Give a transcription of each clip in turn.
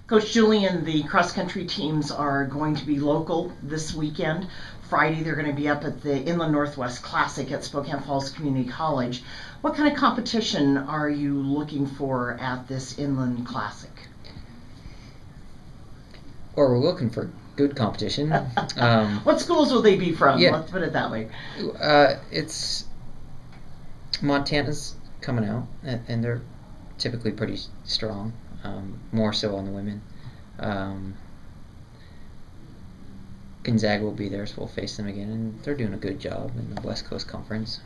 Coach Julian, the cross-country teams are going to be local this weekend. Friday, they're going to be up at the Inland Northwest Classic at Spokane Falls Community College. What kind of competition are you looking for at this Inland Classic? Or we're looking for good competition. What schools will they be from? Yeah. Let's put it that way. It's Montana's coming out, and they're typically pretty strong, more so on the women. Gonzaga will be there, so we'll face them again, and they're doing a good job in the West Coast Conference.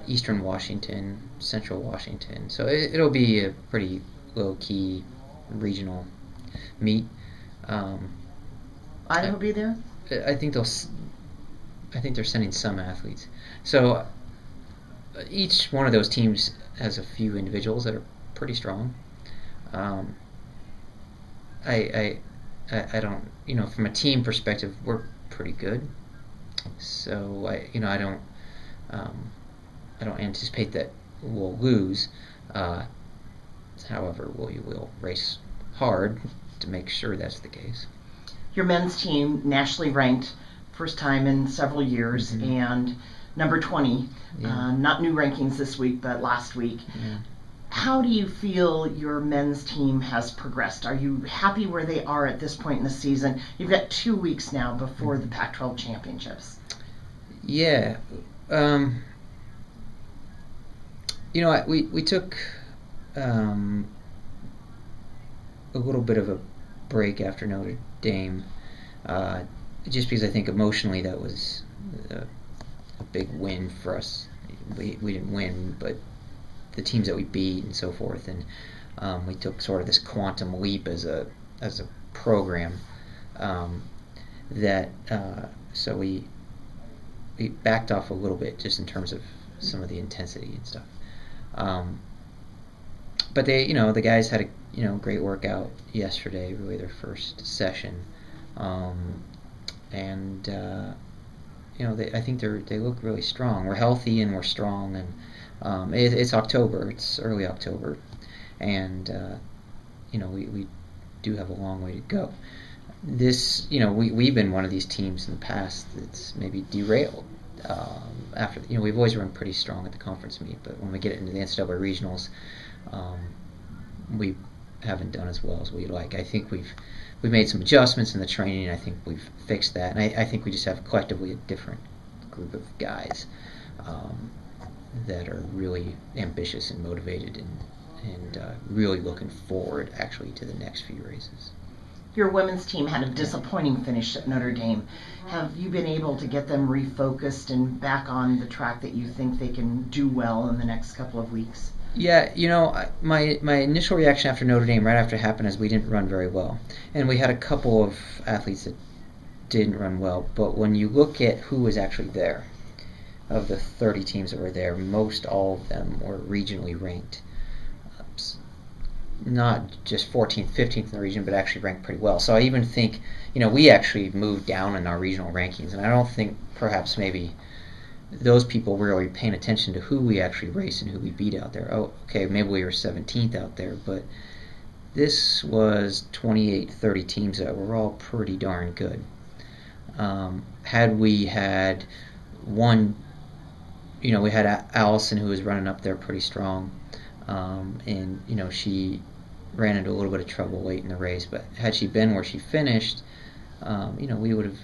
Eastern Washington, Central Washington, so it'll be a pretty low-key regional meet. Idaho will be there? I think they're sending some athletes. So each one of those teams has a few individuals that are pretty strong. I don't, from a team perspective, we're pretty good. So I don't anticipate that we'll lose. However, we will race hard to make sure that's the case. Your men's team, nationally ranked, first time in several years, and number 20. Yeah. Not new rankings this week, but last week. Yeah. How do you feel your men's team has progressed? Are you happy where they are at this point in the season? You've got 2 weeks now before the Pac-12 championships. Yeah. We took a little bit of a break after Notre Dame, just because I think emotionally that was a big win for us. We didn't win, but the teams that we beat and so forth, and we took sort of this quantum leap as a program. So we backed off a little bit just in terms of some of the intensity and stuff. But the guys had a great workout yesterday, really their first session, and I think they look really strong. We're healthy and we're strong, and it's October. It's early October, and we do have a long way to go. We've been one of these teams in the past that's maybe derailed. After we've always run pretty strong at the conference meet, but when we get into the NCAA regionals, we haven't done as well as we'd like. I think we've made some adjustments in the training. I think we've fixed that, and I think we just have collectively a different group of guys that are really ambitious and motivated and really looking forward actually to the next few races. Your women's team had a disappointing finish at Notre Dame. Have you been able to get them refocused and back on the track that you think they can do well in the next couple of weeks? Yeah, my initial reaction after Notre Dame, right after it happened, is we didn't run very well. And we had a couple of athletes that didn't run well. But when you look at who was actually there, of the 30 teams that were there, most all of them were regionally ranked. Not just 14th, 15th in the region, but actually ranked pretty well. So I even think, we actually moved down in our regional rankings. And I don't think perhaps maybe those people were really paying attention to who we actually raced and who we beat out there. Oh, okay, maybe we were 17th out there, but this was 28, 30 teams that were all pretty darn good. Had we had one, we had Allison who was running up there pretty strong, and she ran into a little bit of trouble late in the race, but had she been where she finished, we would have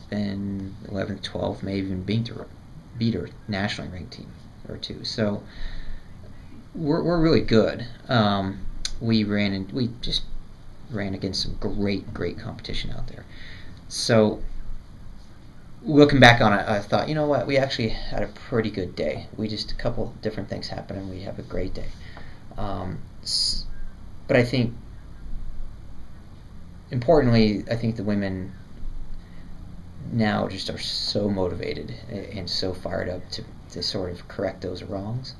been 11th, 12th, maybe even beat her nationally ranked team or two. So we're really good. We just ran against some great competition out there. So looking back on it, I thought, you know what, we actually had a pretty good day. We just a couple different things happened, and we have a great day. But I think, importantly, I think the women now just are so motivated and so fired up to sort of correct those wrongs,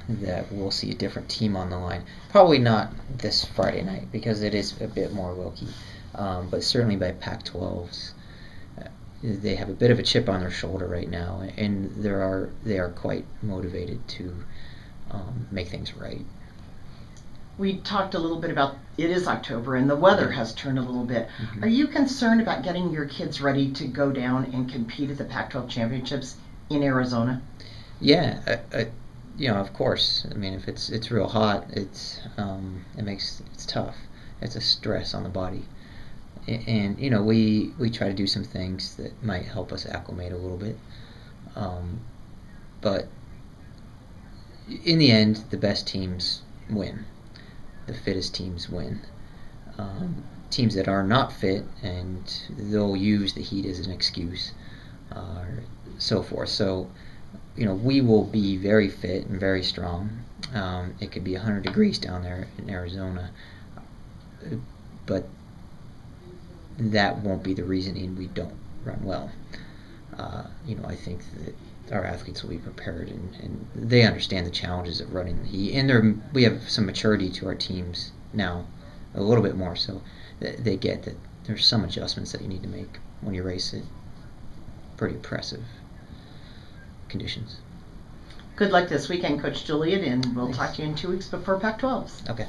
that we'll see a different team on the line. Probably not this Friday night because it is a bit more low-key, but certainly by Pac-12s. They have a bit of a chip on their shoulder right now, and they are quite motivated to make things right. We talked a little bit about it is October and the weather has turned a little bit. Are you concerned about getting your kids ready to go down and compete at the Pac-12 championships in Arizona? Yeah, of course. I mean, if it's real hot, it's tough. It's a stress on the body, and we try to do some things that might help us acclimate a little bit, but in the end, the best teams win. The fittest teams win. Teams that are not fit, and they'll use the heat as an excuse, so forth. So, we will be very fit and very strong. It could be 100 degrees down there in Arizona, but that won't be the reasoning we don't run well. I think that our athletes will be prepared, and they understand the challenges of running the heat. And we have some maturity to our teams now, a little bit more, so they get that there's some adjustments that you need to make when you race it. Pretty oppressive conditions. Good luck this weekend, Coach Julian, and we'll talk to you in 2 weeks before Pac-12s. Okay.